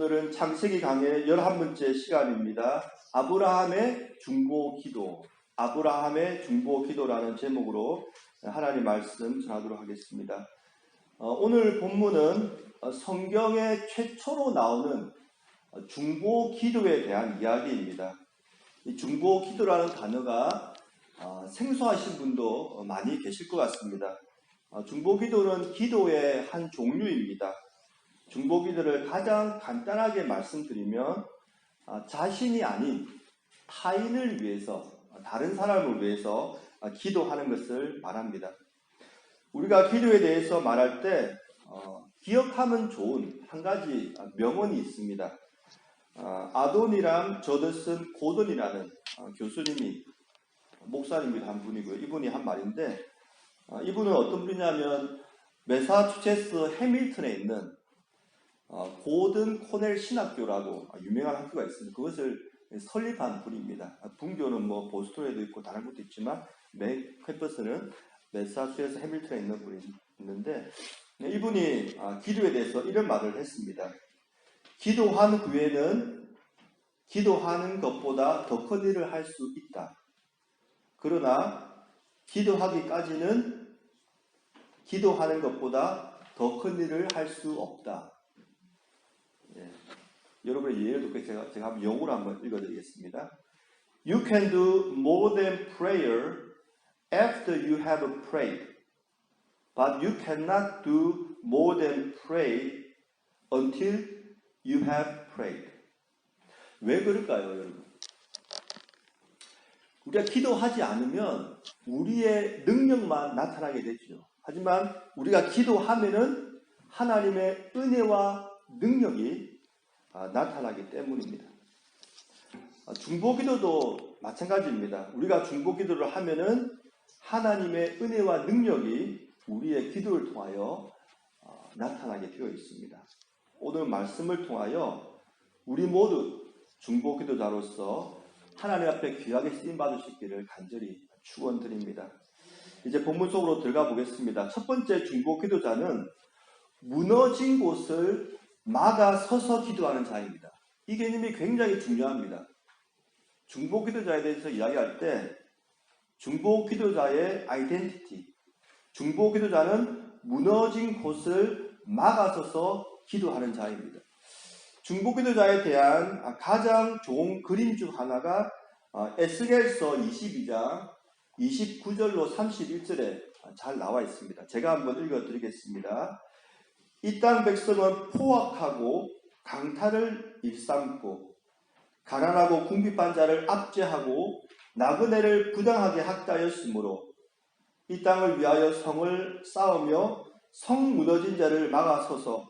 오늘은 창세기 강의 11번째 시간입니다. 아브라함의 중보기도, 아브라함의 중보기도라는 제목으로 하나님 말씀 전하도록 하겠습니다. 오늘 본문은 성경에 최초로 나오는 중보기도에 대한 이야기입니다. 이 중보기도라는 단어가 생소하신 분도 많이 계실 것 같습니다. 중보기도는 기도의 한 종류입니다. 중보기도를 가장 간단하게 말씀드리면 자신이 아닌 타인을 위해서, 다른 사람을 위해서 기도하는 것을 말합니다. 우리가 기도에 대해서 말할 때 기억하면 좋은 한 가지 명언이 있습니다. 아도니람 저더슨 고던이라는 교수님이, 목사님이라 한 분이고요. 이분이 한 말인데, 이분은 어떤 분이냐면 매사추세츠 해밀턴에 있는 고든 코넬 신학교라고 유명한 학교가 있습니다. 그것을 설립한 분입니다. 분교는 뭐 보스턴에도 있고 다른 곳도 있지만 메인 캠퍼스는 매사추세츠 해밀턴에 있는 분이 있는데, 이분이 기도에 대해서 이런 말을 했습니다. 기도한 후에는 기도하는 것보다 더 큰 일을 할 수 있다. 그러나 기도하기까지는 기도하는 것보다 더 큰 일을 할 수 없다. 여러분의 이해를 돕기 제가 한번 영어로 한번 읽어드리겠습니다. You can do more than prayer after you have prayed, but you cannot do more than pray until you have prayed. 왜 그럴까요, 여러분? 우리가 기도하지 않으면 우리의 능력만 나타나게 되죠. 하지만 우리가 기도하면은 하나님의 은혜와 능력이 나타나기 때문입니다. 중보기도도 마찬가지입니다. 우리가 중보기도를 하면은 하나님의 은혜와 능력이 우리의 기도를 통하여 나타나게 되어 있습니다. 오늘 말씀을 통하여 우리 모두 중보기도자로서 하나님 앞에 귀하게 쓰임 받으시기를 간절히 축원드립니다. 이제 본문 속으로 들어가 보겠습니다. 첫 번째 중보기도자는 무너진 곳을 막아 서서 기도하는 자입니다. 이 개념이 굉장히 중요합니다. 중보기도자에 대해서 이야기할 때 중보기도자의 아이덴티티, 중보기도자는 무너진 곳을 막아서서 기도하는 자입니다. 중보기도자에 대한 가장 좋은 그림 중 하나가 에스겔서 22장 29절로 31절에 잘 나와 있습니다. 제가 한번 읽어드리겠습니다. 이 땅 백성은 포악하고 강탈을 일삼고 가난하고 궁핍한 자를 압제하고 나그네를 부당하게 학대하였으므로 이 땅을 위하여 성을 쌓으며 성 무너진 자를 막아서서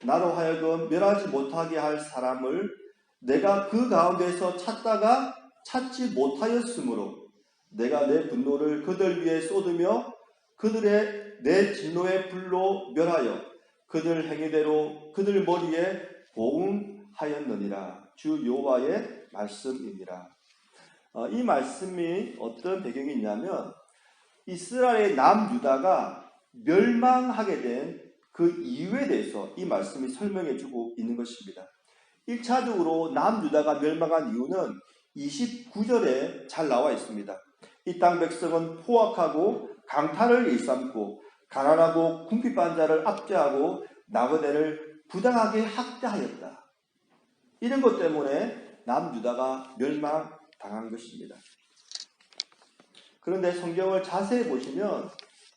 나로 하여금 멸하지 못하게 할 사람을 내가 그 가운데서 찾다가 찾지 못하였으므로 내가 내 분노를 그들 위에 쏟으며 그들의 내 진노의 불로 멸하여 그들 행위대로 그들 머리에 보응하였느니라. 주 여호와의 말씀이니라. 이 말씀이 어떤 배경이 있냐면 이스라엘의 남유다가 멸망하게 된 그 이유에 대해서 이 말씀이 설명해 주고 있는 것입니다. 1차적으로 남유다가 멸망한 이유는 29절에 잘 나와 있습니다. 이 땅 백성은 포악하고 강탈을 일삼고 가난하고 궁핍한 자를 압제하고 나그네를 부당하게 학대하였다. 이런 것 때문에 남유다가 멸망당한 것입니다. 그런데 성경을 자세히 보시면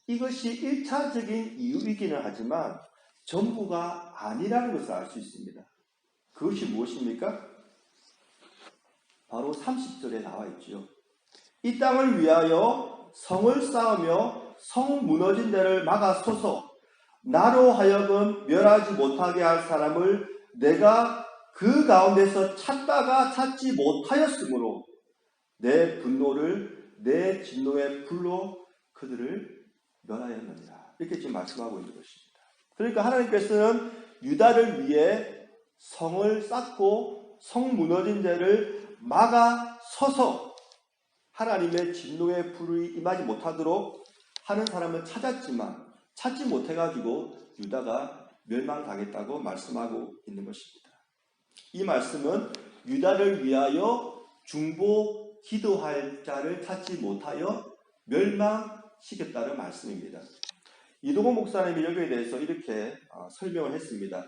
이것이 1차적인 이유이기는 하지만 전부가 아니라는 것을 알 수 있습니다. 그것이 무엇입니까? 바로 30절에 나와 있죠. 이 땅을 위하여 성을 쌓으며 성 무너진 데를 막아서서 나로 하여금 멸하지 못하게 할 사람을 내가 그 가운데서 찾다가 찾지 못하였으므로 내 분노를 내 진노의 불로 그들을 멸하였느니라. 이렇게 지금 말씀하고 있는 것입니다. 그러니까 하나님께서는 유다를 위해 성을 쌓고 성 무너진 데를 막아서서 하나님의 진노의 불이 임하지 못하도록 하는 사람을 찾았지만 찾지 못해가지고 유다가 멸망당했다고 말씀하고 있는 것입니다. 이 말씀은 유다를 위하여 중보 기도할 자를 찾지 못하여 멸망시켰다는 말씀입니다. 이동호 목사님이 여기에 대해서 이렇게 설명을 했습니다.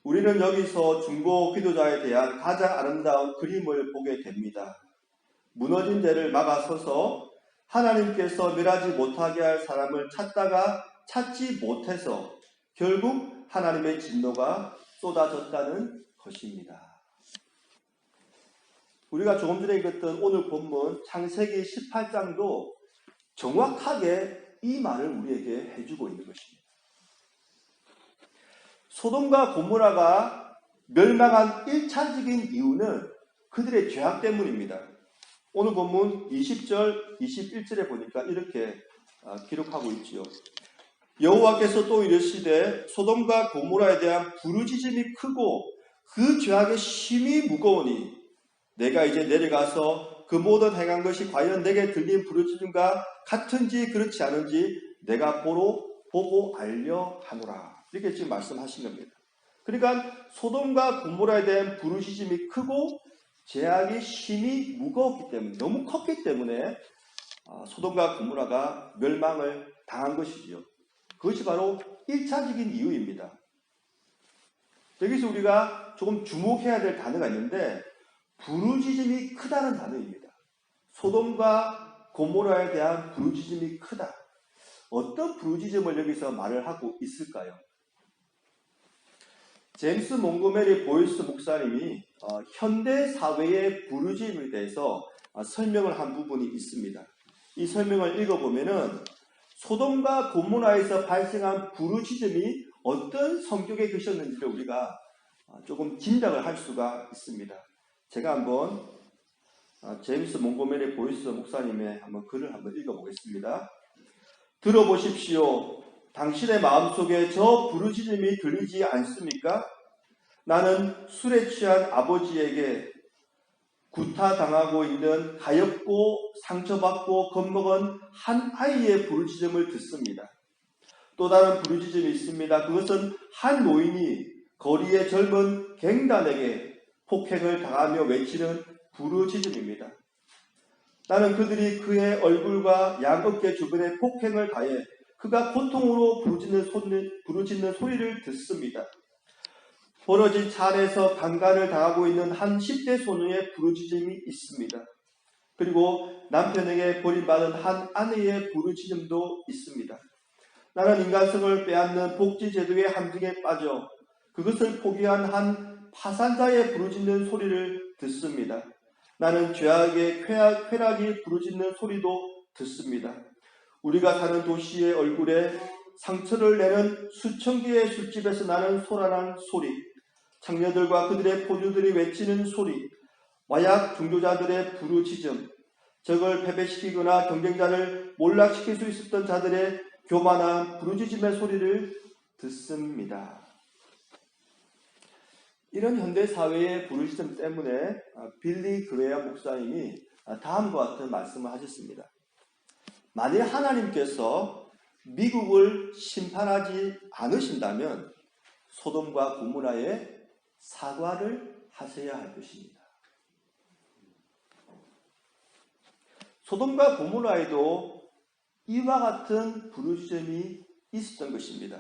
우리는 여기서 중보 기도자에 대한 가장 아름다운 그림을 보게 됩니다. 무너진 데를 막아서서 하나님께서 멸하지 못하게 할 사람을 찾다가 찾지 못해서 결국 하나님의 진노가 쏟아졌다는 것입니다. 우리가 조금 전에 읽었던 오늘 본문 창세기 18장도 정확하게 이 말을 우리에게 해주고 있는 것입니다. 소돔과 고모라가 멸망한 1차적인 이유는 그들의 죄악 때문입니다. 오늘 본문 20절, 21절에 보니까 이렇게 기록하고 있지요. 여호와께서 또 이르시되 소돔과 고모라에 대한 부르짖음이 크고 그 죄악의 심이 무거우니 내가 이제 내려가서 그 모든 행한 것이 과연 내게 들린 부르짖음과 같은지 그렇지 않은지 내가 보고 알려 하노라. 이렇게 지금 말씀하신 겁니다. 그러니까 소돔과 고모라에 대한 부르짖음이 크고 죄악이 심이 무거웠기 때문에, 너무 컸기 때문에 소돔과 고모라가 멸망을 당한 것이지요. 그것이 바로 1차적인 이유입니다. 여기서 우리가 조금 주목해야 될 단어가 있는데 부르짖음이 크다는 단어입니다. 소돔과 고모라에 대한 부르짖음이 크다. 어떤 부르짖음을 여기서 말을 하고 있을까요? 제임스 몽고메리 보이스 목사님이 현대 사회의 부르짖음에 대해서 설명을 한 부분이 있습니다. 이 설명을 읽어보면은 소돔과 고모라에서 발생한 부르짖음이 어떤 성격의 것이었는지를 우리가 조금 짐작을 할 수가 있습니다. 제가 한번 제임스 몽고메리 보이스 목사님의 글을 한번 읽어보겠습니다. 들어보십시오. 당신의 마음속에 저 부르짖음이 들리지 않습니까? 나는 술에 취한 아버지에게 구타당하고 있는 가엾고 상처받고 겁먹은 한 아이의 부르짖음을 듣습니다. 또 다른 부르짖음이 있습니다. 그것은 한 노인이 거리의 젊은 갱단에게 폭행을 당하며 외치는 부르짖음입니다. 나는 그들이 그의 얼굴과 양어깨 주변에 폭행을 가해 그가 고통으로 부르짖는 소리를 듣습니다. 벌어진 차 안에서 강간을 당하고 있는 한 10대 소녀의 부르짖음이 있습니다. 그리고 남편에게 버림받은 한 아내의 부르짖음도 있습니다. 나는 인간성을 빼앗는 복지제도의 함정에 빠져 그것을 포기한 한 파산자의 부르짖는 소리를 듣습니다. 나는 죄악의 쾌락이 부르짖는 소리도 듣습니다. 우리가 사는 도시의 얼굴에 상처를 내는 수천 개의 술집에서 나는 소란한 소리, 창녀들과 그들의 포주들이 외치는 소리, 마약 중독자들의 부르짖음, 적을 패배시키거나 경쟁자를 몰락시킬 수 있었던 자들의 교만한 부르짖음의 소리를 듣습니다. 이런 현대사회의 부르짖음 때문에 빌리 그레이엄 목사님이 다음과 같은 말씀을 하셨습니다. 만일 하나님께서 미국을 심판하지 않으신다면 소돔과 고모라에 사과를 하셔야 할 것입니다. 소돔과 고모라에도 이와 같은 부르짖음이 있었던 것입니다.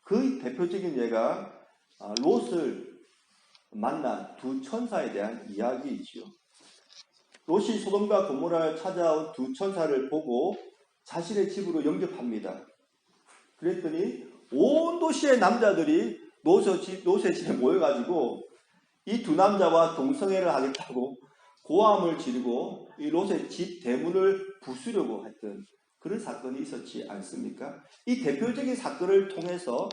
그 대표적인 예가 롯을 만난 두 천사에 대한 이야기이지요. 롯이 소돔과 고모라를 찾아온 두 천사를 보고 자신의 집으로 영접합니다. 그랬더니 온 도시의 남자들이 롯의 집에 모여가지고 이 두 남자와 동성애를 하겠다고 고함을 지르고 이 롯의 집 대문을 부수려고 했던 그런 사건이 있었지 않습니까? 이 대표적인 사건을 통해서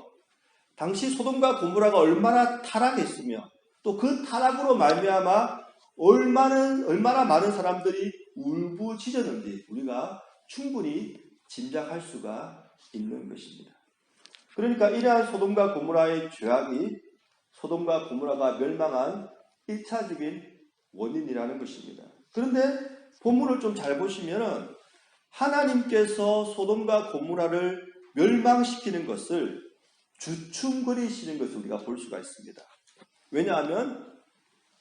당시 소돔과 고모라가 얼마나 타락했으며 또 그 타락으로 말미암아 얼마나 많은 사람들이 울부짖었는지 우리가 충분히 짐작할 수가 있는 것입니다. 그러니까 이러한 소돔과 고모라의 죄악이 소돔과 고모라가 멸망한 1차적인 원인이라는 것입니다. 그런데 본문을 좀 잘 보시면 하나님께서 소돔과 고모라를 멸망시키는 것을 주춤거리시는 것을 우리가 볼 수가 있습니다. 왜냐하면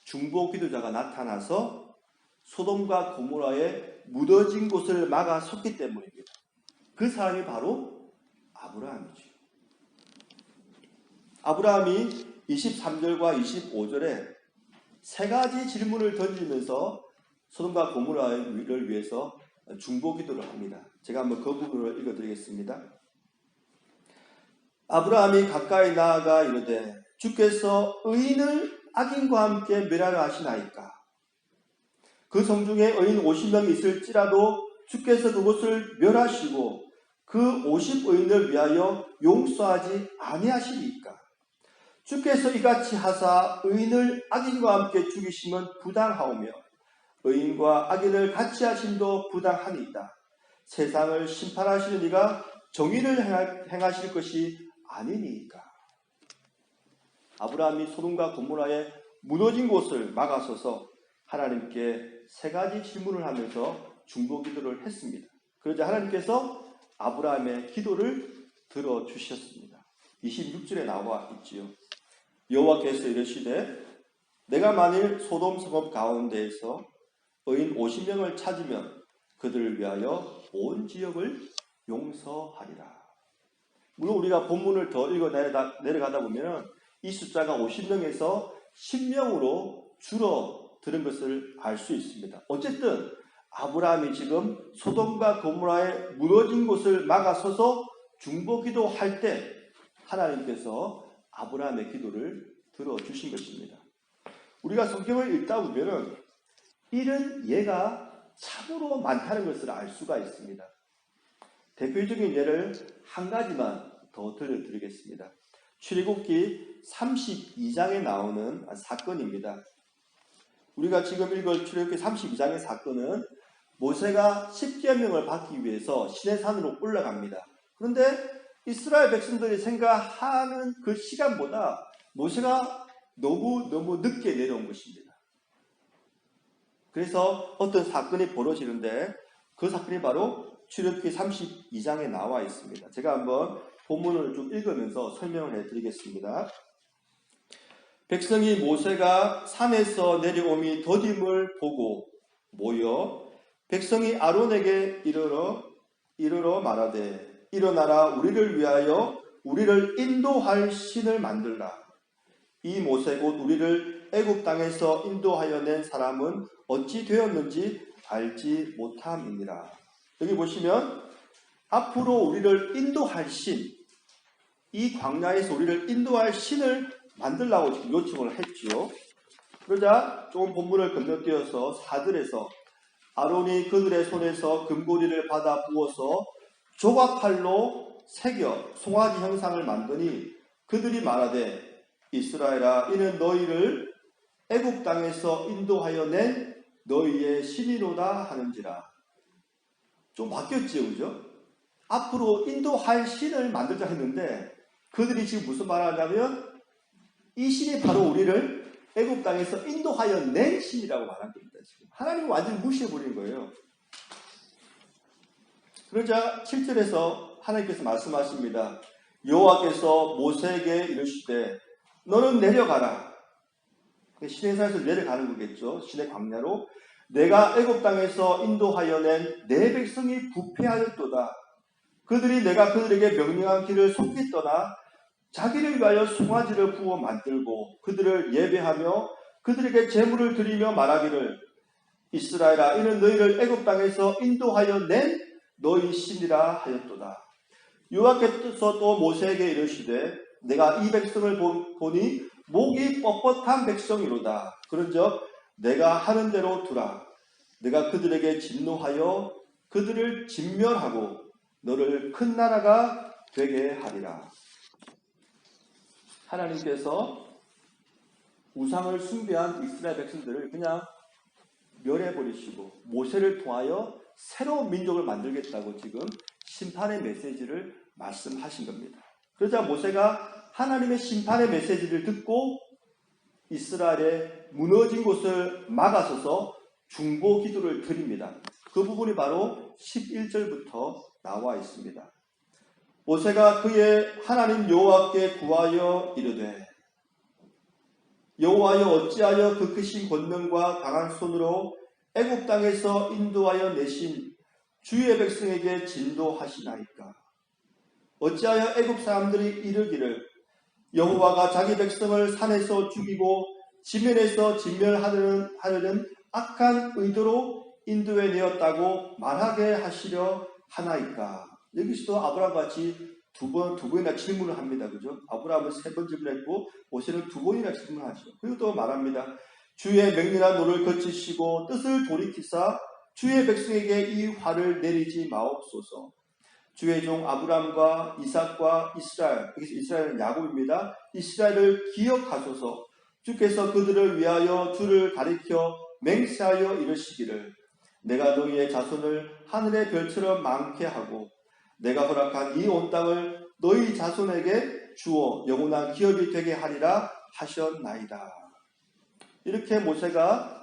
중보 기도자가 나타나서 소돔과 고모라의 무너진 곳을 막아섰기 때문입니다. 그 사람이 바로 아브라함이죠. 아브라함이 23절과 25절에 세 가지 질문을 던지면서 소돔과 고모라를 위해서 중보 기도를 합니다. 제가 한번 그 부분을 읽어드리겠습니다. 아브라함이 가까이 나아가 이르되 주께서 의인을 악인과 함께 멸하려 하시나이까? 그 성중에 의인 50명이 있을지라도 주께서 그곳을 멸하시고 그 50의인을 위하여 용서하지 아니하시리이까? 주께서 이같이 하사 의인을 악인과 함께 죽이시면 부당하오며 의인과 악인을 같이 하심도 부당하니이다. 세상을 심판하시는 이가 정의를 행하실 것이 아니니까. 아브라함이 소돔과 고모라의 무너진 곳을 막아서서 하나님께 세 가지 질문을 하면서 중보 기도를 했습니다. 그러자 하나님께서 아브라함의 기도를 들어주셨습니다. 26절에 나와 있지요. 여호와께서 이르시되 내가 만일 소돔 성읍 가운데에서 의인 50명을 찾으면 그들을 위하여 온 지역을 용서하리라. 물론 우리가 본문을 더 읽어 내려가다 보면 이 숫자가 50명에서 10명으로 줄어드는 것을 알 수 있습니다. 어쨌든 아브라함이 지금 소돔과 고모라의 무너진 곳을 막아서서 중보기도 할 때 하나님께서 아브라함의 기도를 들어주신 것입니다. 우리가 성경을 읽다 보면 이런 예가 참으로 많다는 것을 알 수가 있습니다. 대표적인 예를 한 가지만 더 들려드리겠습니다. 출애굽기 32장에 나오는 사건입니다. 우리가 지금 읽을 출애굽기 32장의 사건은 모세가 십계명을 받기 위해서 시내산으로 올라갑니다. 그런데 이스라엘 백성들이 생각하는 그 시간보다 모세가 너무 늦게 내려온 것입니다. 그래서 어떤 사건이 벌어지는데 그 사건이 바로 출애굽기 32장에 나와 있습니다. 제가 한번 본문을 좀 읽으면서 설명을 해드리겠습니다. 백성이 모세가 산에서 내려옴이 더딤을 보고 모여 백성이 아론에게 이르러 말하되 일어나라 우리를 위하여 우리를 인도할 신을 만들라. 이 모세 곧 우리를 애굽 땅에서 인도하여 낸 사람은 어찌 되었는지 알지 못함이니라. 여기 보시면 앞으로 우리를 인도할 신, 이 광야에서 우리를 인도할 신을 만들라고 지금 요청을 했지요. 그러자 조금 본문을 건너뛰어서 4절에서 아론이 그들의 손에서 금고리를 받아 부어서 조각칼로 새겨 송아지 형상을 만드니 그들이 말하되 이스라엘아 이는 너희를 애굽 땅에서 인도하여 낸 너희의 신이로다 하는지라. 좀 바뀌었지요, 그죠? 앞으로 인도할 신을 만들자 했는데 그들이 지금 무슨 말을 하냐면 이 신이 바로 우리를 애굽 땅에서 인도하여 낸 신이라고 말한 겁니다. 지금 하나님을 완전히 무시해버린 거예요. 그러자 7절에서 하나님께서 말씀하십니다. 여호와께서 모세에게 이르시되 너는 내려가라. 시내산에서 내려가는 거겠죠. 시내 광야로. 내가 애굽 땅에서 인도하여 낸 내 백성이 부패하였도다. 그들이 내가 그들에게 명령한 길을 속히 떠나 자기를 위하여 송아지를 부어 만들고 그들을 예배하며 그들에게 제물을 드리며 말하기를 이스라엘아 이는 너희를 애굽 땅에서 인도하여 낸 너희 신이라 하였도다. 여호와께서 또 모세에게 이르시되 내가 이 백성을 보니 목이 뻣뻣한 백성이로다. 그런즉 내가 하는 대로 두라. 내가 그들에게 진노하여 그들을 진멸하고 너를 큰 나라가 되게 하리라. 하나님께서 우상을 숭배한 이스라엘 백성들을 그냥 멸해버리시고 모세를 통하여 새로운 민족을 만들겠다고 지금 심판의 메시지를 말씀하신 겁니다. 그러자 모세가 하나님의 심판의 메시지를 듣고 이스라엘의 무너진 곳을 막아서서 중보 기도를 드립니다. 그 부분이 바로 11절부터 나와 있습니다. 모세가 그의 하나님 여호와께 구하여 이르되 여호와여 어찌하여 그 크신 권능과 강한 손으로 애굽 땅에서 인도하여 내신 주의 백성에게 진도하시나이까. 어찌하여 애굽 사람들이 이르기를 여호와가 자기 백성을 산에서 죽이고 지면에서 진멸하려는 악한 의도로 인도해 내었다고 말하게 하시려 하나이까. 여기서도 아브라함 같이 두 번이나 질문을 합니다. 그죠? 아브라함은 3번 질문했고 모세는 2번이나 질문하죠. 그리고 또 말합니다. 주의 맹렬한 노를 거치시고 뜻을 돌이키사 주의 백성에게 이 화를 내리지 마옵소서. 주의 종 아브라함과 이삭과 이스라엘, 여기서 이스라엘은 야곱입니다. 이스라엘을 기억하소서. 주께서 그들을 위하여 주를 가리켜 맹세하여 이르시기를 내가 너희의 자손을 하늘의 별처럼 많게 하고 내가 허락한 이 온 땅을 너희 자손에게 주어 영원한 기업이 되게 하리라 하셨나이다. 이렇게 모세가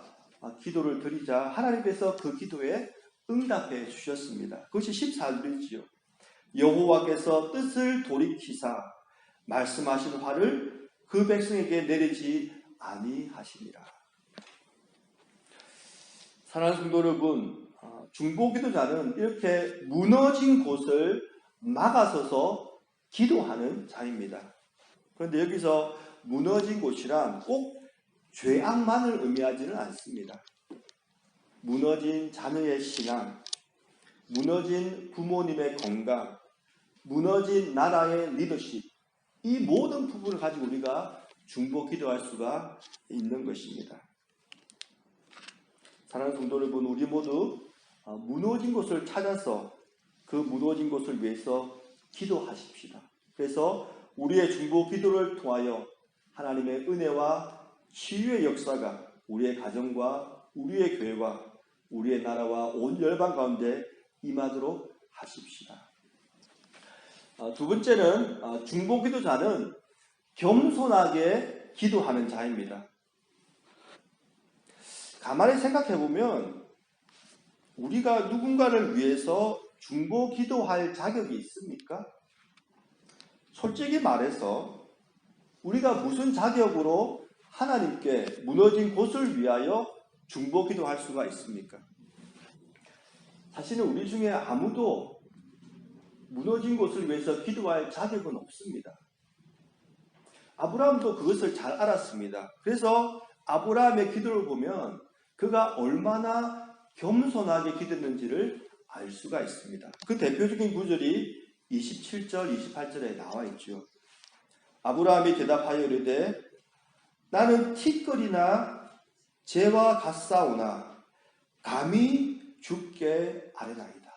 기도를 드리자 하나님께서 그 기도에 응답해 주셨습니다. 그것이 14절이지요. 여호와께서 뜻을 돌이키사 말씀하신 화를 그 백성에게 내리지 아니하시니라. 사랑하는 성도 여러분, 중보기도자는 이렇게 무너진 곳을 막아서서 기도하는 자입니다. 그런데 여기서 무너진 곳이란 꼭 죄악만을 의미하지는 않습니다. 무너진 자녀의 신앙, 무너진 부모님의 건강, 무너진 나라의 리더십, 이 모든 부분을 가지고 우리가 중보기도할 수가 있는 것입니다. 사랑하는 성도 여러분, 우리 모두 무너진 곳을 찾아서 그 무너진 곳을 위해서 기도하십시다. 그래서 우리의 중보기도를 통하여 하나님의 은혜와 치유의 역사가 우리의 가정과 우리의 교회와 우리의 나라와 온 열방 가운데 임하도록 하십시다. 두 번째는 중보기도자는 겸손하게 기도하는 자입니다. 가만히 생각해 보면 우리가 누군가를 위해서 중보기도할 자격이 있습니까? 솔직히 말해서 우리가 무슨 자격으로 하나님께 무너진 곳을 위하여 중보기도할 수가 있습니까? 사실은 우리 중에 아무도 무너진 곳을 위해서 기도할 자격은 없습니다. 아브라함도 그것을 잘 알았습니다. 그래서 아브라함의 기도를 보면 그가 얼마나 겸손하게 기도했는지를 알 수가 있습니다. 그 대표적인 구절이 27절, 28절에 나와 있죠. 아브라함이 대답하여 이르되 나는 티끌이나 재와 같사오나 감히 죽게 아뢰나이다.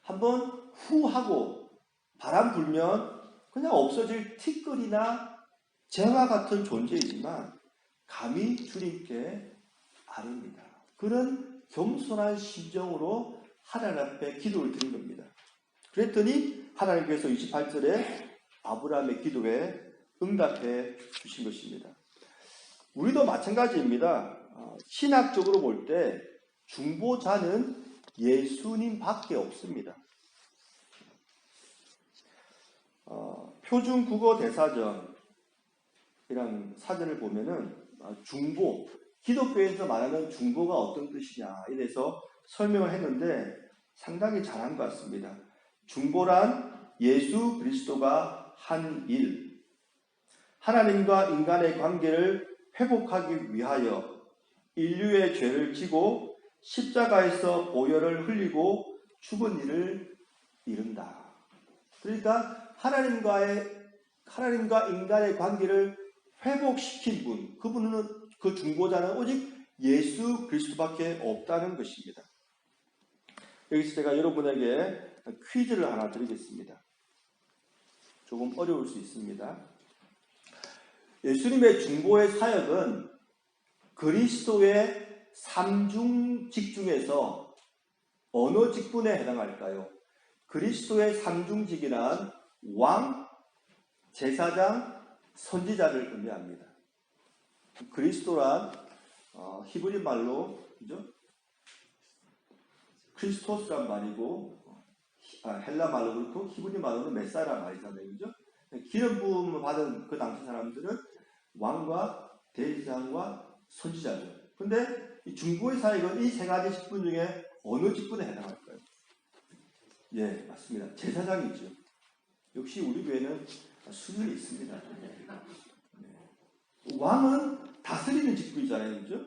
한번 후 하고 바람 불면 그냥 없어질 티끌이나 재와 같은 존재이지만 감히 주님께 아뢰입니다. 그런 겸손한 심정으로 하나님 앞에 기도를 드린 겁니다. 그랬더니 하나님께서 28절에 아브라함의 기도에 응답해 주신 것입니다. 우리도 마찬가지입니다. 신학적으로 볼 때 중보자는 예수님밖에 없습니다. 표준국어 대사전이란 사전을 보면은 중보, 기독교에서 말하는 중보가 어떤 뜻이냐에 대해서 설명을 했는데 상당히 잘한 것 같습니다. 중보란 예수 그리스도가 한 일, 하나님과 인간의 관계를 회복하기 위하여 인류의 죄를 지고 십자가에서 보혈을 흘리고 죽은 일을 이룬다. 그러니까 하나님과 인간의 관계를 회복시킨 분, 그 중보자는 오직 예수 그리스도밖에 없다는 것입니다. 여기서 제가 여러분에게 퀴즈를 하나 드리겠습니다. 조금 어려울 수 있습니다. 예수님의 중보의 사역은 그리스도의 삼중직 중에서 어느 직분에 해당할까요? 그리스도의 삼중직이란 왕, 제사장, 선지자를 의미합니다. 그리스도란 히브리 말로 그죠? 크리스토스란 말이고 헬라 말로 그렇고 히브리 말로는 메사라 말이잖아요. 그죠? 기름 부음을 받은 그 당시 사람들은 왕과 대제사장과 선지자죠. 근데 이 중보의 사역은 이 세 가지 직분 중에 어느 직분에 해당할까요? 예, 맞습니다. 제사장이죠. 역시 우리 교회는 수준이 있습니다. 네. 왕은 다스리는 직분이잖아요. 그죠?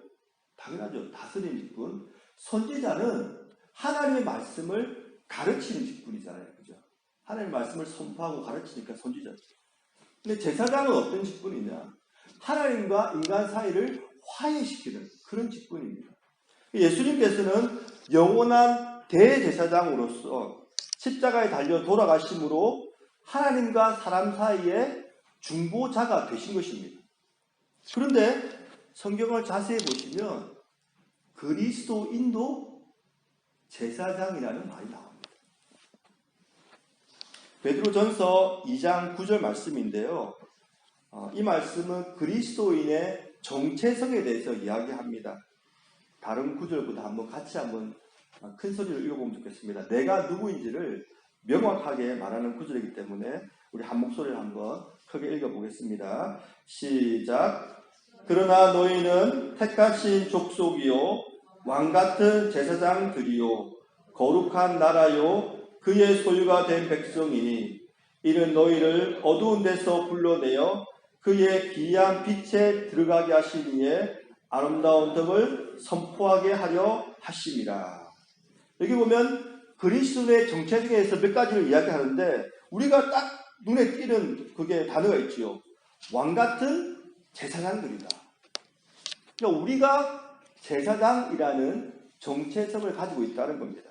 당연하죠. 다스리는 직분. 선지자는 하나님의 말씀을 가르치는 직분이잖아요. 그죠? 하나님의 말씀을 선포하고 가르치니까 선지자죠. 근데 제사장은 어떤 직분이냐? 하나님과 인간 사이를 화해시키는 그런 직분입니다. 예수님께서는 영원한 대제사장으로서 십자가에 달려 돌아가심으로 하나님과 사람 사이의 중보자가 되신 것입니다. 그런데 성경을 자세히 보시면 그리스도인도 제사장이라는 말이 나옵니다. 베드로전서 2장 9절 말씀인데요. 이 말씀은 그리스도인의 정체성에 대해서 이야기합니다. 다른 구절보다 같이 큰 소리로 읽어보면 좋겠습니다. 내가 누구인지를 명확하게 말하는 구절이기 때문에 우리 한 목소리를 한번 크게 읽어보겠습니다. 시작. 그러나 너희는 택하신 족속이요 왕같은 제사장들이요 거룩한 나라요 그의 소유가 된 백성이니 이는 너희를 어두운 데서 불러내어 그의 기이한 빛에 들어가게 하시니에 아름다운 덕을 선포하게 하려 하심이라. 여기 보면 그리스도의 정체성에서 몇 가지를 이야기하는데 우리가 딱 눈에 띄는 그게 단어가 있지요. 왕같은 제사장들이다. 그러니까 우리가 제사장이라는 정체성을 가지고 있다는 겁니다.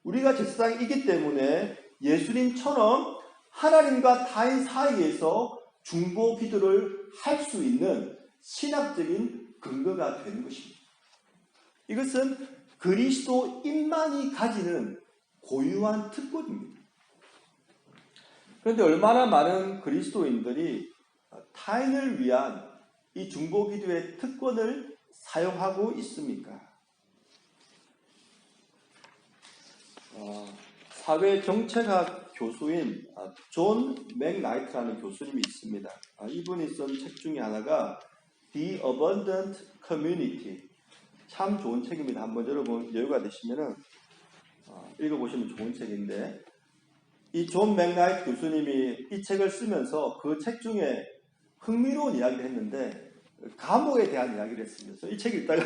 우리가 제사장이기 때문에 예수님처럼 하나님과 타인 사이에서 중보 기도를 할 수 있는 신학적인 근거가 되는 것입니다. 이것은 그리스도인만이 가지는 고유한 특권입니다. 그런데 얼마나 많은 그리스도인들이 타인을 위한 이 중보 기도의 특권을 사용하고 있습니까? 사회정책학 교수인 존 맥나이트라는 교수님이 있습니다. 이분이 쓴 책 중에 하나가 The Abundant Community. 참 좋은 책입니다. 한번 여러분 여유가 되시면 읽어보시면 좋은 책인데 이 존 맥나이트 교수님이 이 책을 쓰면서 그 책 중에 흥미로운 이야기를 했는데 감옥에 대한 이야기를 했습니다. 이 책 읽다가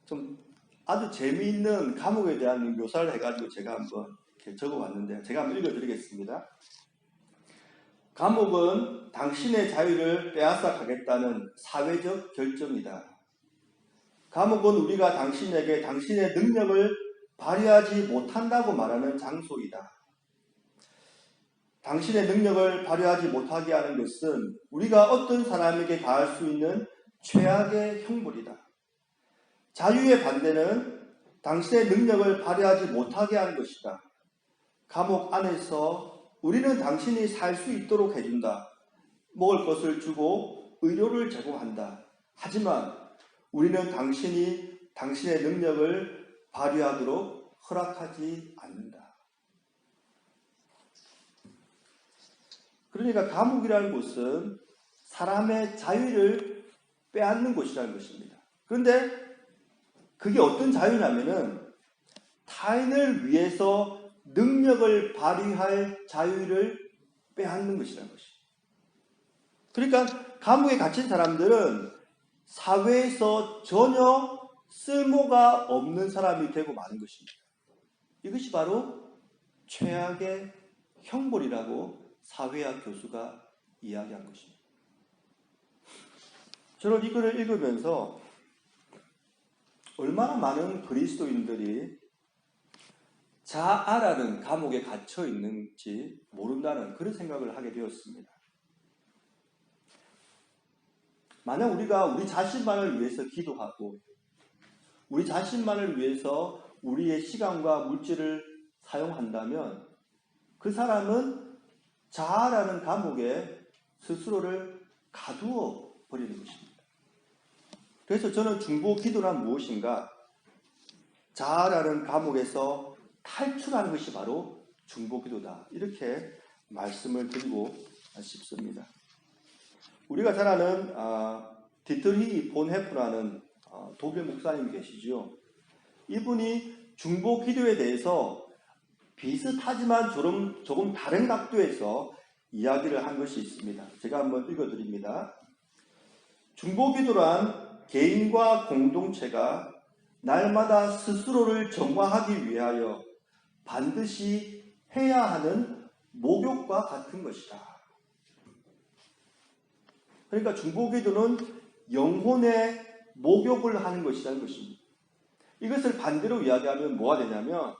좀 아주 재미있는 감옥에 대한 묘사를 해가지고 제가 한번 이렇게 적어봤는데 제가 한번 읽어드리겠습니다. 감옥은 당신의 자유를 빼앗아 가겠다는 사회적 결정이다. 감옥은 우리가 당신에게 당신의 능력을 발휘하지 못한다고 말하는 장소이다. 당신의 능력을 발휘하지 못하게 하는 것은 우리가 어떤 사람에게 가할 수 있는 최악의 형벌이다. 자유의 반대는 당신의 능력을 발휘하지 못하게 하는 것이다. 감옥 안에서 우리는 당신이 살 수 있도록 해준다. 먹을 것을 주고 의료를 제공한다. 하지만 우리는 당신이 당신의 능력을 발휘하도록 허락하지 않는다. 그러니까 감옥이라는 곳은 사람의 자유를 빼앗는 곳이라는 것입니다. 그런데 그게 어떤 자유냐면은 타인을 위해서 능력을 발휘할 자유를 빼앗는 것이라는 것입니다. 그러니까 감옥에 갇힌 사람들은 사회에서 전혀 쓸모가 없는 사람이 되고 마는 것입니다. 이것이 바로 최악의 형벌이라고 사회학 교수가 이야기한 것입니다. 저는 이 글을 읽으면서 얼마나 많은 그리스도인들이 자아라는 감옥에 갇혀 있는지 모른다는 그런 생각을 하게 되었습니다. 만약 우리가 우리 자신만을 위해서 기도하고 우리 자신만을 위해서 우리의 시간과 물질을 사용한다면 그 사람은 자아라는 감옥에 스스로를 가두어 버리는 것입니다. 그래서 저는 중보 기도란 무엇인가? 자아라는 감옥에서 탈출하는 것이 바로 중보 기도다. 이렇게 말씀을 드리고 싶습니다. 우리가 잘 아는 디트리히 본헤프라는 독일 목사님 계시죠. 이분이 중보 기도에 대해서 비슷하지만 조금 다른 각도에서 이야기를 한 것이 있습니다. 제가 한번 읽어드립니다. 중보 기도란 개인과 공동체가 날마다 스스로를 정화하기 위하여 반드시 해야 하는 목욕과 같은 것이다. 그러니까 중보 기도는 영혼의 목욕을 하는 것이라는 것입니다. 이것을 반대로 이야기하면 뭐가 되냐면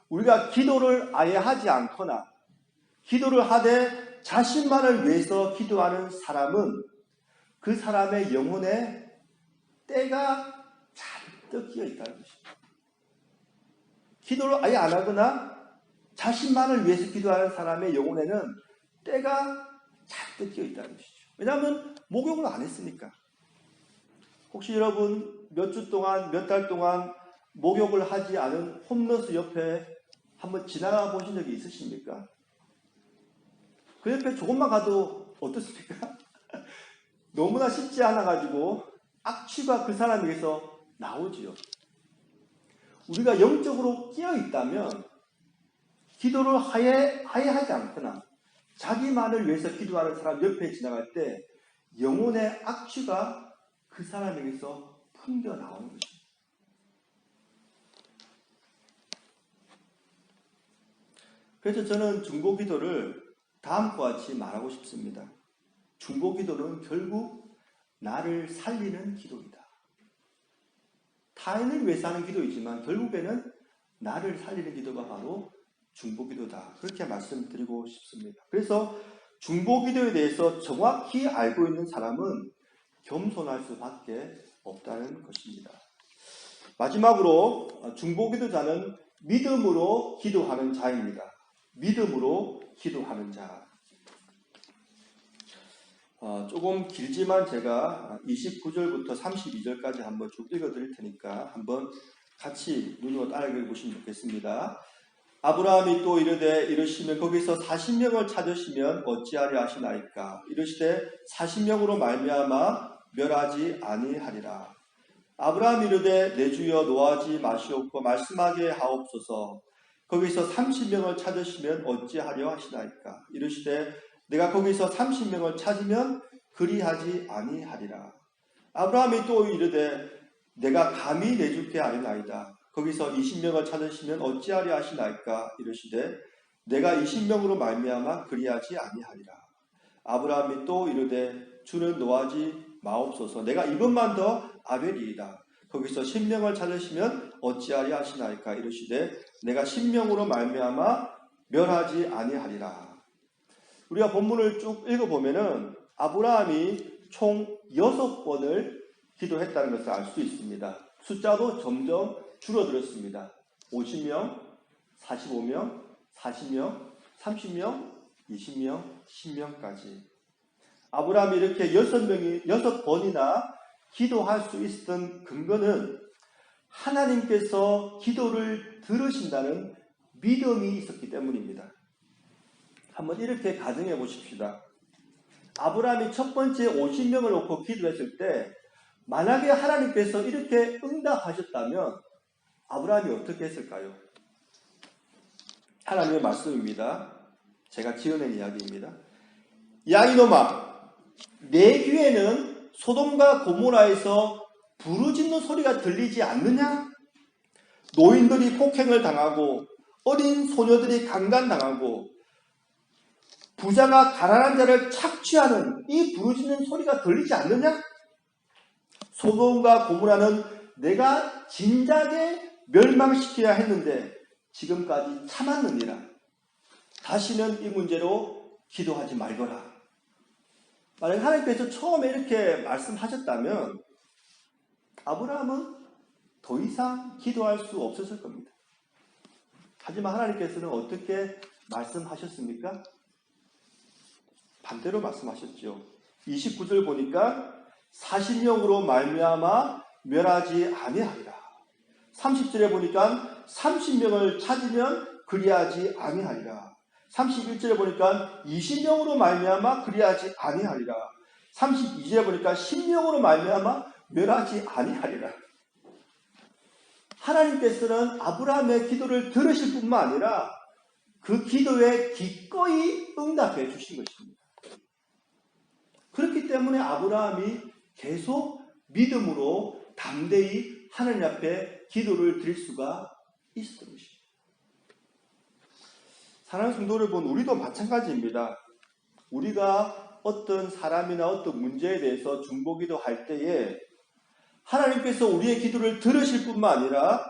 우리가 기도를 아예 하지 않거나 기도를 하되 자신만을 위해서 기도하는 사람은 그 사람의 영혼에 때가 잔뜩 끼어 있다는 것입니다. 기도를 아예 안 하거나 자신만을 위해서 기도하는 사람의 영혼에는 때가 잔뜩 끼어 있다는 것이죠. 왜냐하면 목욕을 안 했으니까. 혹시 여러분 몇 주 동안, 몇 달 동안 목욕을 하지 않은 홈너스 옆에 한번 지나가 보신 적이 있으십니까? 그 옆에 조금만 가도 어떻습니까? 너무나 쉽지 않아가지고 악취가 그 사람에게서 나오지요. 우리가 영적으로 끼어 있다면 기도를 아예 하지 않거나 자기만을 위해서 기도하는 사람 옆에 지나갈 때 영혼의 악취가 그 사람에게서 풍겨 나오는 것입니다. 그래서 저는 중보 기도를 다음과 같이 말하고 싶습니다. 중보 기도는 결국 나를 살리는 기도이다. 타인을 위해서 하는 기도이지만 결국에는 나를 살리는 기도가 바로 중보 기도다. 그렇게 말씀드리고 싶습니다. 그래서 중보 기도에 대해서 정확히 알고 있는 사람은 겸손할 수밖에 없다는 것입니다. 마지막으로 중보 기도자는 믿음으로 기도하는 자입니다. 믿음으로 기도하는 자. 조금 길지만 제가 29절부터 32절까지 한번 쭉 읽어드릴 테니까 한번 같이 눈으로 따라 읽어보시면 좋겠습니다. 아브라함이 또 이르시면 거기서 40명을 찾으시면 어찌하려 하시나이까. 이르시되 40명으로 말미암아 멸하지 아니하리라. 아브라함이 이르되 내 주여 노하지 마시옵고 말씀하게 하옵소서. 거기서 30명을 찾으시면 어찌하려 하시나이까. 이르시되 내가 거기서 30명을 찾으면 그리하지 아니하리라. 아브라함이 또 이르되 내가 감히 내줄게 아니나이다. 거기서 20명을 찾으시면 어찌하려 하시나이까. 이르시되 내가 20명으로 말미암아 그리하지 아니하리라. 아브라함이 또 이르되 주는 노하지 마옵소서. 내가 이것만 더 아벨이이다. 거기서 10명을 찾으시면 어찌하려 하시나이까. 이르시되 내가 10명으로 말미암아 멸하지 아니하리라. 우리가 본문을 쭉 읽어보면은 아브라함이 총 6번을 기도했다는 것을 알 수 있습니다. 숫자도 점점 줄어들었습니다. 50명, 45명, 40명, 30명, 20명, 10명까지. 아브라함이 이렇게 6번이나 기도할 수 있었던 근거는 하나님께서 기도를 들으신다는 믿음이 있었기 때문입니다. 한번 이렇게 가정해 보십시다. 아브라함이 첫 번째 50명을 놓고 기도했을 때 만약에 하나님께서 이렇게 응답하셨다면 아브라함이 어떻게 했을까요? 하나님의 말씀입니다. 제가 지어낸 이야기입니다. 야 이놈아, 내 귀에는 소돔과 고모라에서 부르짖는 소리가 들리지 않느냐? 노인들이 폭행을 당하고 어린 소녀들이 강간당하고 부자가 가난한 자를 착취하는 이 부르짖는 소리가 들리지 않느냐? 소돔과 고모라는 내가 진작에 멸망시켜야 했는데 지금까지 참았느니라. 다시는 이 문제로 기도하지 말거라. 만약 하나님께서 처음에 이렇게 말씀하셨다면 아브라함은 더 이상 기도할 수 없었을 겁니다. 하지만 하나님께서는 어떻게 말씀하셨습니까? 반대로 말씀하셨죠. 29절 보니까 40명으로 말미암아 멸하지 아니하리라. 30절에 보니까 30명을 찾으면 그리하지 아니하리라. 31절에 보니까 20명으로 말미암아 그리하지 아니하리라. 32절에 보니까 심령으로 말미암아 멸하지 아니하리라. 하나님께서는 아브라함의 기도를 들으실 뿐만 아니라 그 기도에 기꺼이 응답해 주신 것입니다. 그렇기 때문에 아브라함이 계속 믿음으로 담대히 하나님 앞에 기도를 드릴 수가 있었던 것입니다. 사랑하는 성도 여러분, 우리도 마찬가지입니다. 우리가 어떤 사람이나 어떤 문제에 대해서 중보기도 할 때에 하나님께서 우리의 기도를 들으실 뿐만 아니라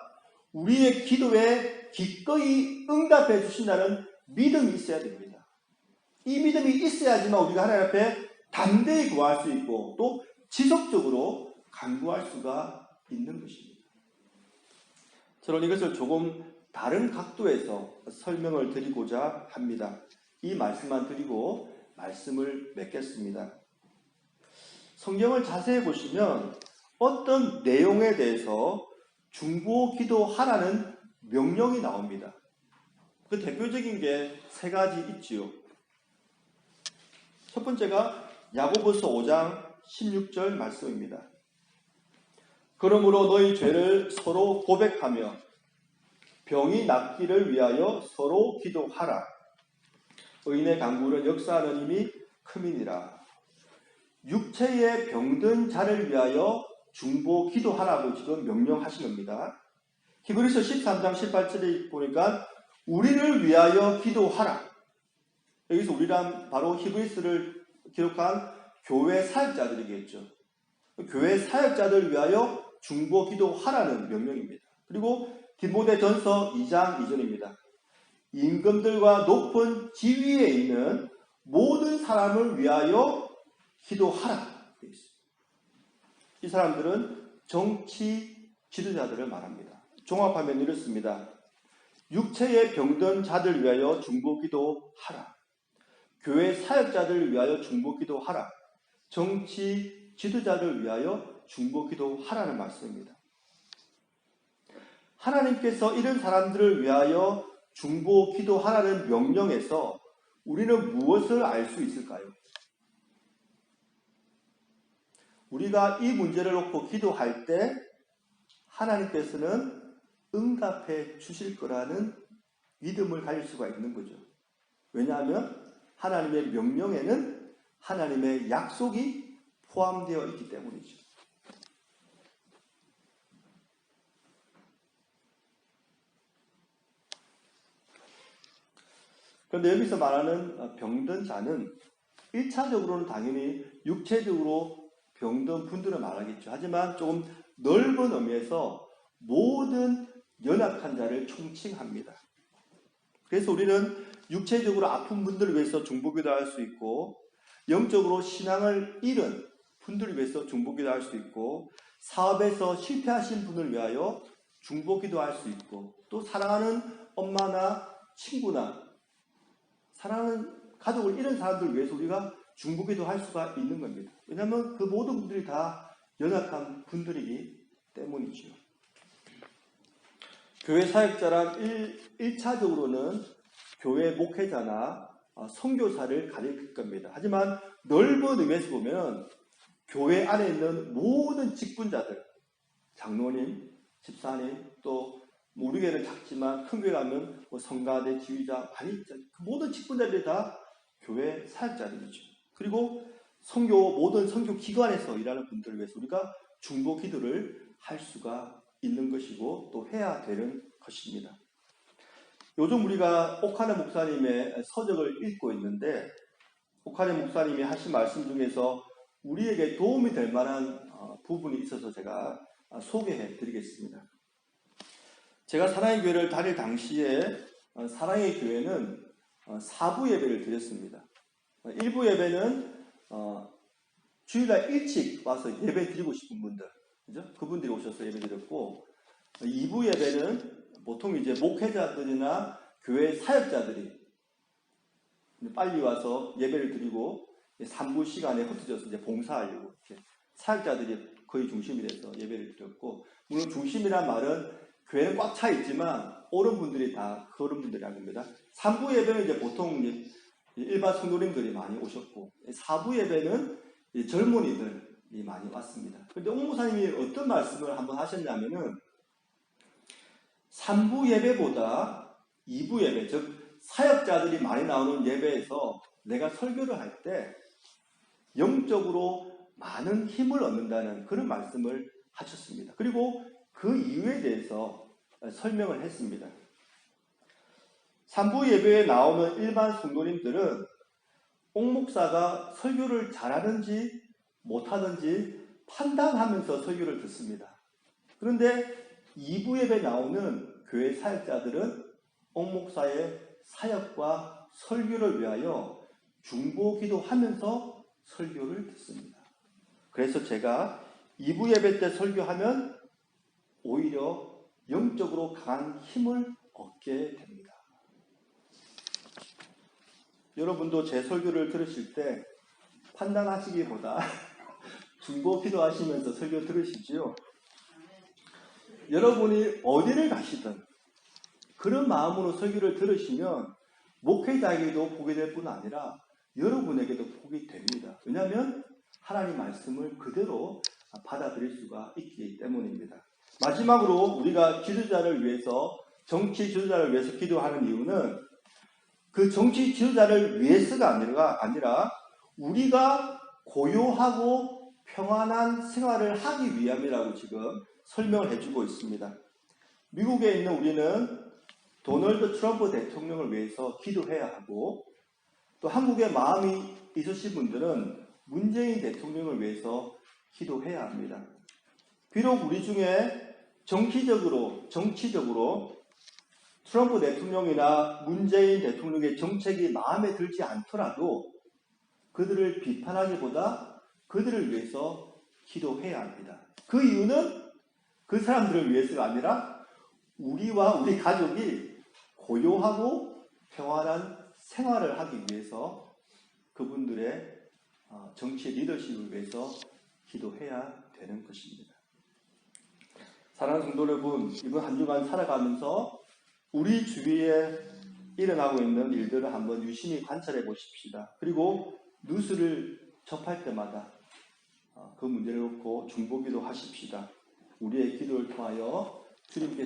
우리의 기도에 기꺼이 응답해 주신다는 믿음이 있어야 됩니다. 이 믿음이 있어야지만 우리가 하나님 앞에 담대히 구할 수 있고 또 지속적으로 간구할 수가 있는 것입니다. 저는 이것을 조금 다른 각도에서 설명을 드리고자 합니다. 이 말씀만 드리고 말씀을 맺겠습니다. 성경을 자세히 보시면 어떤 내용에 대해서 중보 기도하라는 명령이 나옵니다. 그 대표적인 게 세 가지 있지요. 첫 번째가 야고보서 5장 16절 말씀입니다. 그러므로 너희 죄를 서로 고백하며 병이 낫기를 위하여 서로 기도하라. 의인의 간구는 역사하는 힘이 큼이니라. 육체에 병든 자를 위하여 중보 기도하라고 지금 명령하신 겁니다. 히브리서 13장 18절에 보니까 우리를 위하여 기도하라. 여기서 우리란 바로 히브리서를 기록한 교회 사역자들이겠죠. 교회 사역자들 위하여 중보 기도하라는 명령입니다. 그리고 디모데전서 2장 2절입니다. 임금들과 높은 지위에 있는 모든 사람을 위하여 기도하라. 이 사람들은 정치 지도자들을 말합니다. 종합하면 이렇습니다. 육체에 병든 자들 위하여 중보 기도하라. 교회 사역자들을 위하여 중보 기도하라. 정치 지도자를 위하여 중보 기도하라는 말씀입니다. 하나님께서 이런 사람들을 위하여 중보 기도하라는 명령에서 우리는 무엇을 알 수 있을까요? 우리가 이 문제를 놓고 기도할 때 하나님께서는 응답해 주실 거라는 믿음을 가질 수가 있는 거죠. 왜냐하면 하나님의 명령에는 하나님의 약속이 포함되어 있기 때문이죠. 그런데 여기서 말하는 병든 자는 1차적으로는 당연히 육체적으로 병든 분들을 말하겠죠. 하지만 조금 넓은 의미에서 모든 연약한 자를 총칭합니다. 그래서 우리는 육체적으로 아픈 분들을 위해서 중보기도 할 수 있고 영적으로 신앙을 잃은 분들을 위해서 중보기도 할 수 있고 사업에서 실패하신 분을 위하여 중보기도 할 수 있고 또 사랑하는 엄마나 친구나 사랑하는 가족을 잃은 사람들을 위해서 우리가 중보기도 할 수가 있는 겁니다. 왜냐하면 그 모든 분들이 다 연약한 분들이기 때문이죠. 교회 사역자란 1차적으로는 교회 목회자나 선교사를 가릴 겁니다. 하지만 넓은 의미에서 보면 교회 안에 있는 모든 직분자들, 장로님, 집사님, 또 우리 교회는 작지만 큰 교회 가면 성가대, 지휘자, 그 모든 직분자들이 다 교회 사역자들이죠. 그리고 모든 선교 기관에서 일하는 분들을 위해서 우리가 중보 기도를 할 수가 있는 것이고 또 해야 되는 것입니다. 요즘 우리가 오카네 목사님의 서적을 읽고 있는데 오카네 목사님이 하신 말씀 중에서 우리에게 도움이 될 만한 부분이 있어서 제가 소개해 드리겠습니다. 제가 사랑의 교회를 다닐 당시에 사랑의 교회는 4부 예배를 드렸습니다. 1부 예배는 주일날 일찍 와서 예배 드리고 싶은 분들, 그죠? 그분들이 오셔서 예배 드렸고 2부 예배는 보통 이제 목회자들이나 교회 사역자들이 빨리 와서 예배를 드리고 3부 시간에 흩어져서 이제 봉사하려고 이렇게 사역자들이 거의 중심이 돼서 예배를 드렸고 물론 중심이란 말은 교회는 꽉 차 있지만 오른 분들이 다 그런 분들이란 겁니다. 3부 예배는 이제 보통 일반 성도님들이 많이 오셨고 4부 예배는 젊은이들이 많이 왔습니다. 그런데 옥 목사님이 어떤 말씀을 한번 하셨냐면은 3부 예배보다 2부 예배, 즉 사역자들이 많이 나오는 예배에서 내가 설교를 할 때 영적으로 많은 힘을 얻는다는 그런 말씀을 하셨습니다. 그리고 그 이유에 대해서 설명을 했습니다. 3부 예배에 나오는 일반 성도님들은 옥 목사가 설교를 잘하는지 못하는지 판단하면서 설교를 듣습니다. 그런데 2부 예배에 나오는 교회 사역자들은 옥 목사의 사역과 설교를 위하여 중보기도하면서 설교를 듣습니다. 그래서 제가 2부 예배 때 설교하면 오히려 영적으로 강한 힘을 얻게 됩니다. 여러분도 제 설교를 들으실 때 판단하시기보다 중보 기도하시면서 설교 들으시지요. 여러분이 어디를 가시든 그런 마음으로 설교를 들으시면 목회자에게도 복이 될 뿐 아니라 여러분에게도 복이 됩니다. 왜냐하면 하나님 말씀을 그대로 받아들일 수가 있기 때문입니다. 마지막으로 우리가 지도자를 위해서, 정치 지도자를 위해서 기도하는 이유는 그 정치 지도자를 위해서가 아니라 우리가 고요하고 평안한 생활을 하기 위함이라고 지금 설명을 해주고 있습니다. 미국에 있는 우리는 도널드 트럼프 대통령을 위해서 기도해야 하고, 또 한국에 마음이 있으신 분들은 문재인 대통령을 위해서 기도해야 합니다. 비록 우리 중에 정치적으로 트럼프 대통령이나 문재인 대통령의 정책이 마음에 들지 않더라도 그들을 비판하기보다 그들을 위해서 기도해야 합니다. 그 이유는 그 사람들을 위해서가 아니라 우리와 우리 가족이 고요하고 평안한 생활을 하기 위해서, 그분들의 정치 리더십을 위해서 기도해야 되는 것입니다. 사랑하는 성도 여러분, 이번 한 주간 살아가면서 우리 주위에 일어나고 있는 일들을 한번 유심히 관찰해 보십시다. 그리고 뉴스를 접할 때마다 그 문제를 놓고 중보기도 하십시다. 우리의 기도를 통하여 주님께